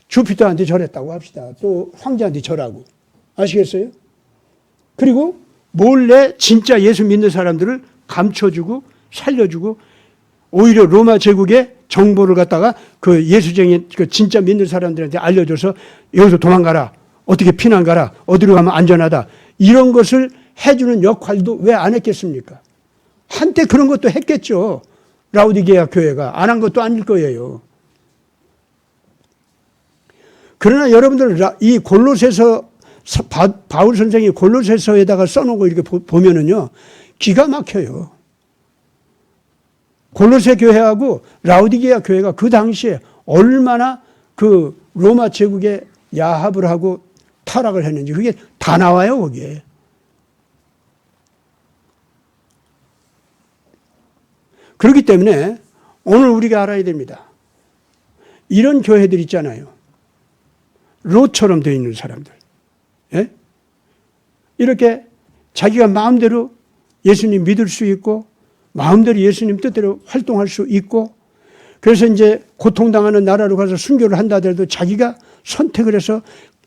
[SPEAKER 1] 주피터한테 절했다고 합시다. 또 황제한테 절하고. 아시겠어요? 그리고 몰래 진짜 예수 믿는 사람들을 감춰주고 살려주고 오히려 로마 제국의 정보를 갖다가 그 예수쟁이 그 진짜 믿는 사람들한테 알려줘서 여기서 도망가라. 어떻게 피난 가라. 어디로 가면 안전하다. 이런 것을 해주는 역할도 왜 안 했겠습니까? 한때 그런 것도 했겠죠. 라우디게아 교회가 안 한 것도 아닐 거예요. 그러나 여러분들 이 골로새서 바울 선생이 골로새서에다가 써놓은 거 이렇게 보면은요 기가 막혀요. 골로새 교회하고 라우디게아 교회가 그 당시에 얼마나 그 로마 제국에 야합을 하고 타락을 했는지 그게 다 나와요 거기에. 그렇기 때문에 오늘 우리가 알아야 됩니다. 이런 교회들 있잖아요. 롯처럼 되어 있는 사람들. 예? 이렇게 자기가 마음대로 예수님 믿을 수 있고 마음대로 예수님 뜻대로 활동할 수 있고 그래서 이제 고통당하는 나라로 가서 순교를 한다 하더라도 자기가 선택을 해서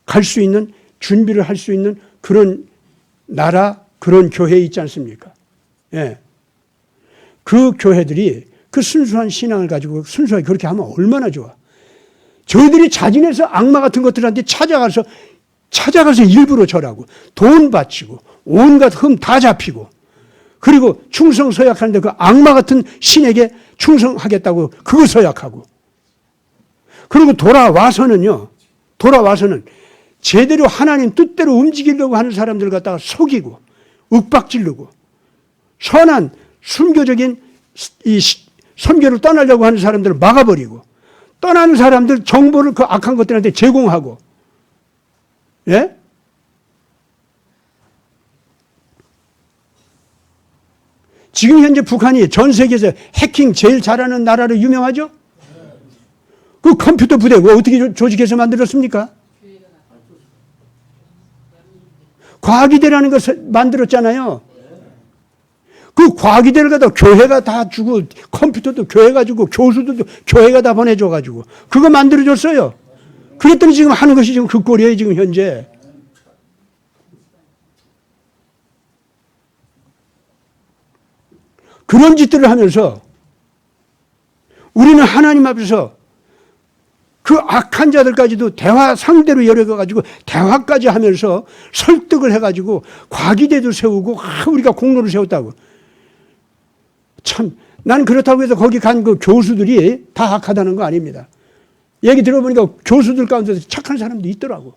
[SPEAKER 1] 갈 수 있는 준비를 할 수 있는 그런 나라 그런 교회 있지 않습니까? 예. 그 교회들이 그 순수한 신앙을 가지고 순수하게 그렇게 하면 얼마나 좋아. 저희들이 자진해서 악마 같은 것들한테 찾아가서 일부러 절하고 돈 바치고 온갖 흠 다 잡히고 그리고 충성 서약하는데 그 악마 같은 신에게 충성하겠다고 그거 서약하고 그리고 돌아와서는 제대로 하나님 뜻대로 움직이려고 하는 사람들 갖다가 속이고 윽박지르고 선한 순교적인 이 선교를 떠나려고 하는 사람들을 막아버리고 떠나는 사람들 정보를 그 악한 것들한테 제공하고 예? 지금 현재 북한이 전 세계에서 해킹 제일 잘하는 나라로 유명하죠? 그 컴퓨터 부대 어떻게 조직해서 만들었습니까? 과학이대라는 것을 만들었잖아요. 그 과학이대를 갖다 교회가 다 주고 컴퓨터도 교회가 주고 교수들도 교회가 다 보내줘가지고 그거 만들어줬어요. 그랬더니 지금 하는 것이 지금 그 꼴이에요 지금 현재. 그런 짓들을 하면서 우리는 하나님 앞에서 그 악한 자들까지도 대화 상대로 열어가지고 대화까지 하면서 설득을 해가지고 과기대도 세우고 우리가 공로를 세웠다고. 참 나는 그렇다고 해서 거기 간 그 교수들이 다 악하다는 거 아닙니다. 얘기 들어보니까 교수들 가운데서 착한 사람도 있더라고.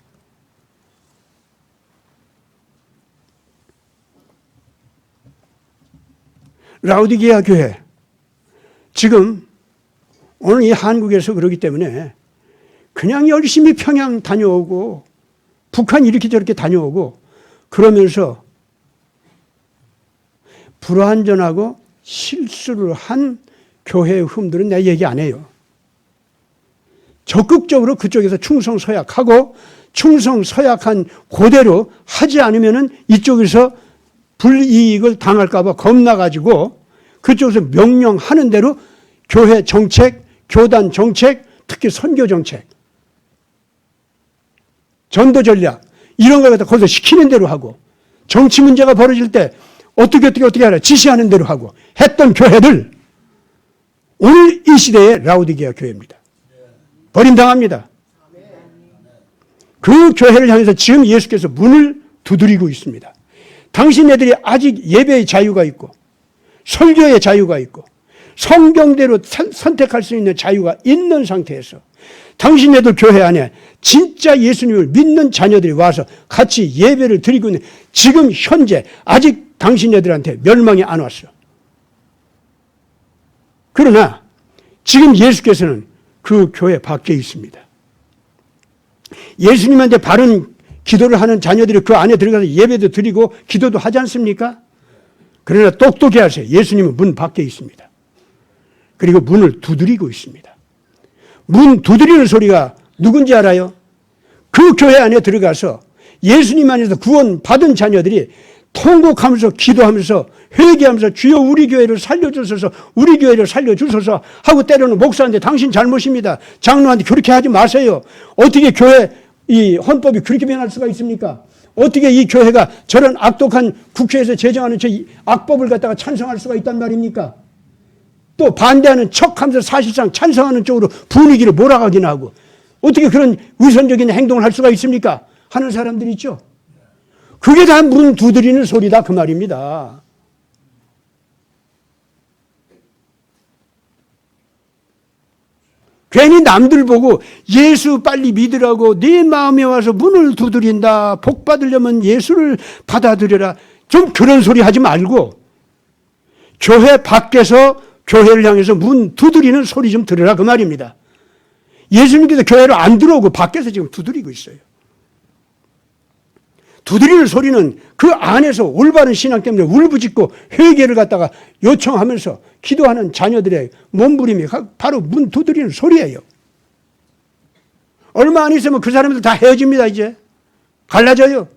[SPEAKER 1] 라오디게아 교회 지금 오늘 이 한국에서 그러기 때문에 그냥 열심히 평양 다녀오고 북한 이렇게 저렇게 다녀오고 그러면서 불완전하고 실수를 한 교회의 흠들은 내 얘기 안 해요. 적극적으로 그쪽에서 충성서약하고 충성서약한 그대로 하지 않으면은 이쪽에서 불이익을 당할까 봐 겁나가지고 그쪽에서 명령하는 대로 교회 정책, 교단 정책, 특히 선교 정책, 전도 전략 이런 걸 갖다 거기서 시키는 대로 하고 정치 문제가 벌어질 때 어떻게 하라 지시하는 대로 하고 했던 교회들 오늘 이 시대의 라오디게아 교회입니다. 버림당합니다. 그 교회를 향해서 지금 예수께서 문을 두드리고 있습니다. 당신네들이 아직 예배의 자유가 있고 설교의 자유가 있고 성경대로 선택할 수 있는 자유가 있는 상태에서 당신네들 교회 안에 진짜 예수님을 믿는 자녀들이 와서 같이 예배를 드리고 있는 지금 현재 아직 당신네들한테 멸망이 안 왔어. 그러나 지금 예수께서는 그 교회 밖에 있습니다. 예수님한테 바른 기도를 하는 자녀들이 그 안에 들어가서 예배도 드리고 기도도 하지 않습니까? 그러나 똑똑히 하세요. 예수님은 문 밖에 있습니다. 그리고 문을 두드리고 있습니다. 문 두드리는 소리가 누군지 알아요? 그 교회 안에 들어가서 예수님 안에서 구원 받은 자녀들이 통곡하면서 기도하면서 회개하면서 주여 우리 교회를 살려주소서 우리 교회를 살려주소서 하고 때로는 목사한테 당신 잘못입니다. 장로한테 그렇게 하지 마세요. 어떻게 교회 이 헌법이 그렇게 변할 수가 있습니까? 어떻게 이 교회가 저런 악독한 국회에서 제정하는 저 악법을 갖다가 찬성할 수가 있단 말입니까? 또 반대하는 척하면서 사실상 찬성하는 쪽으로 분위기를 몰아가긴 하고 어떻게 그런 위선적인 행동을 할 수가 있습니까? 하는 사람들이 있죠. 그게 다 문 두드리는 소리다 그 말입니다. 괜히 남들 보고 예수 빨리 믿으라고 네 마음에 와서 문을 두드린다. 복 받으려면 예수를 받아들여라. 좀 그런 소리 하지 말고 교회 밖에서 교회를 향해서 문 두드리는 소리 좀 들으라 그 말입니다. 예수님께서 교회로 안 들어오고 밖에서 지금 두드리고 있어요. 두드리는 소리는 그 안에서 올바른 신앙 때문에 울부짖고 회개를 갖다가 요청하면서 기도하는 자녀들의 몸부림이 바로 문 두드리는 소리예요. 얼마 안 있으면 그 사람들 다 헤어집니다. 이제 갈라져요.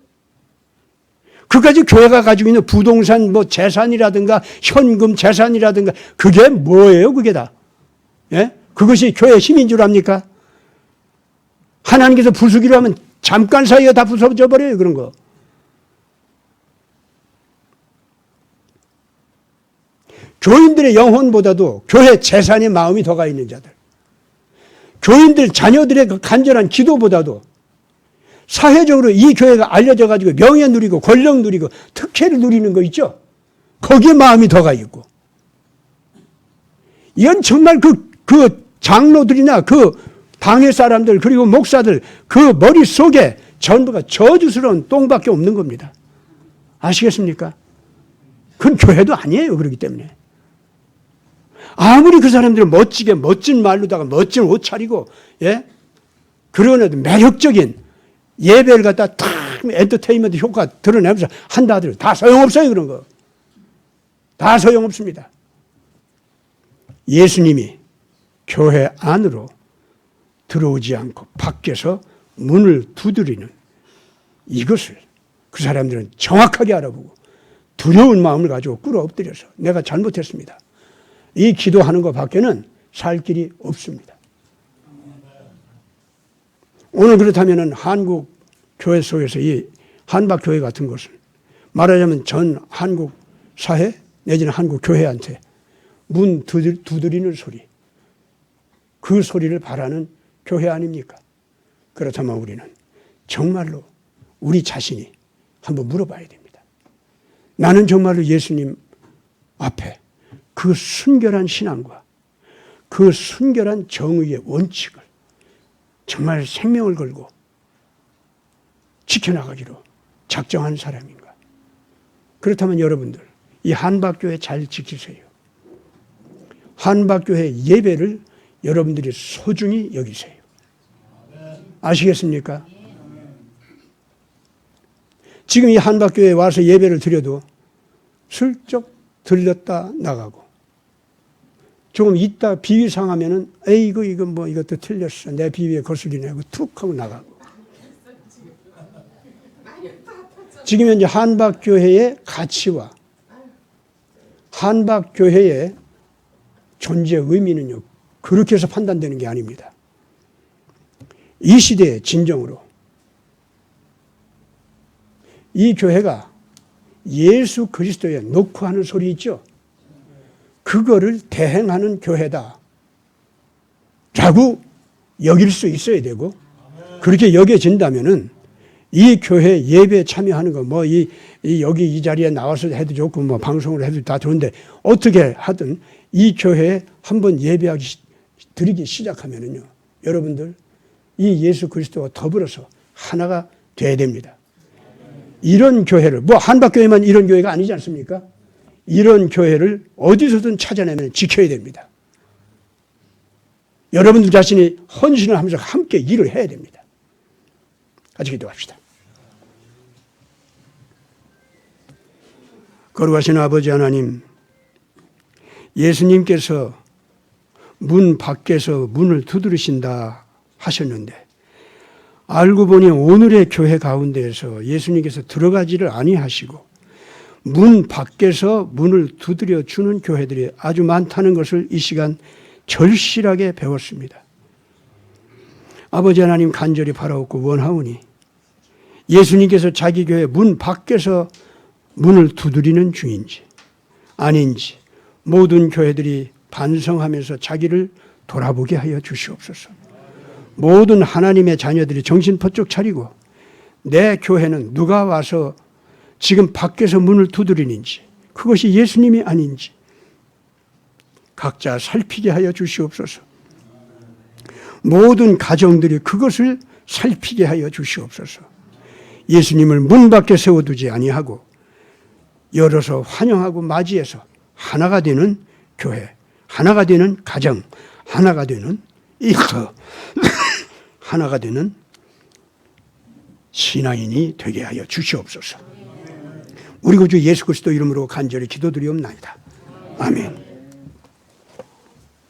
[SPEAKER 1] 그까지 교회가 가지고 있는 부동산 뭐 재산이라든가 현금 재산이라든가 그게 뭐예요? 그게 다. 예? 그것이 교회의 힘인 줄 압니까? 하나님께서 부수기로 하면 잠깐 사이에 다 부서져 버려요. 그런 거. 교인들의 영혼보다도 교회 재산에 마음이 더 가 있는 자들. 교인들 자녀들의 그 간절한 기도보다도 사회적으로 이 교회가 알려져 가지고 명예 누리고 권력 누리고 특혜를 누리는 거 있죠. 거기에 마음이 더 가 있고. 이건 정말 그 장로들이나 그 당회 사람들 그리고 목사들 그 머릿속에 전부가 저주스러운 똥밖에 없는 겁니다. 아시겠습니까? 그건 교회도 아니에요. 그렇기 때문에. 아무리 그 사람들은 멋지게 멋진 말로다가 멋진 옷 차리고 예? 그러나 매력적인 예배를 갖다 탁 엔터테인먼트 효과 드러내면서 한다 하더라도 다 소용없어요. 그런 거. 다 소용없습니다. 예수님이 교회 안으로 들어오지 않고 밖에서 문을 두드리는 이것을 그 사람들은 정확하게 알아보고 두려운 마음을 가지고 꿇어 엎드려서 내가 잘못했습니다. 이 기도하는 것 밖에는 살 길이 없습니다. 오늘 그렇다면 한국 교회 속에서 이 한박교회 같은 것을 말하자면 전 한국 사회 내지는 한국 교회한테 문 두드리는 소리 그 소리를 바라는 교회 아닙니까? 그렇다면 우리는 정말로 우리 자신이 한번 물어봐야 됩니다. 나는 정말로 예수님 앞에 그 순결한 신앙과 그 순결한 정의의 원칙을 정말 생명을 걸고 지켜나가기로 작정한 사람인가? 그렇다면 여러분들 이 한박교회 잘 지키세요. 한박교회 예배를 여러분들이 소중히 여기세요. 아시겠습니까? 지금 이 한박교회에 와서 예배를 드려도 슬쩍 들렸다 나가고 조금 있다 비위 상하면은 에이구 이것도 틀렸어. 내 비위에 거슬리네 하고 툭 하고 나가고. 지금 현재 한박교회의 가치와 한박교회의 존재 의미는요, 그렇게 해서 판단되는 게 아닙니다. 이 시대의 진정으로 이 교회가 예수 그리스도에 놓고 하는 소리 있죠? 그거를 대행하는 교회다 라고 여길 수 있어야 되고, 그렇게 여겨진다면은 이 교회 예배에 참여하는 거 여기 이 자리에 나와서 해도 좋고 방송을 해도 다 좋은데, 어떻게 하든 이 교회에 한번 드리기 시작하면은요, 여러분들 이 예수 그리스도와 더불어서 하나가 돼야 됩니다. 이런 교회를 한박교회만 이런 교회가 아니지 않습니까? 이런 교회를 어디서든 찾아내면 지켜야 됩니다. 여러분들 자신이 헌신을 하면서 함께 일을 해야 됩니다. 같이 기도합시다. 거룩하신 아버지 하나님, 예수님께서 문 밖에서 문을 두드리신다 하셨는데, 알고 보니 오늘의 교회 가운데에서 예수님께서 들어가지를 아니하시고 문 밖에서 문을 두드려 주는 교회들이 아주 많다는 것을 이 시간 절실하게 배웠습니다. 아버지 하나님, 간절히 바라옵고 원하오니 예수님께서 자기 교회 문 밖에서 문을 두드리는 중인지 아닌지 모든 교회들이 반성하면서 자기를 돌아보게 하여 주시옵소서. 모든 하나님의 자녀들이 정신 번쩍 차리고 내 교회는 누가 와서 지금 밖에서 문을 두드리는지, 그것이 예수님이 아닌지 각자 살피게 하여 주시옵소서. 모든 가정들이 그것을 살피게 하여 주시옵소서. 예수님을 문 밖에 세워두지 아니하고 열어서 환영하고 맞이해서 하나가 되는 교회, 하나가 되는 가정, 하나가 되는 일터, 하나가 되는 신앙인이 되게 하여 주시옵소서. 우리 구주 예수 그리스도 이름으로 간절히 기도드리옵나이다. 아멘.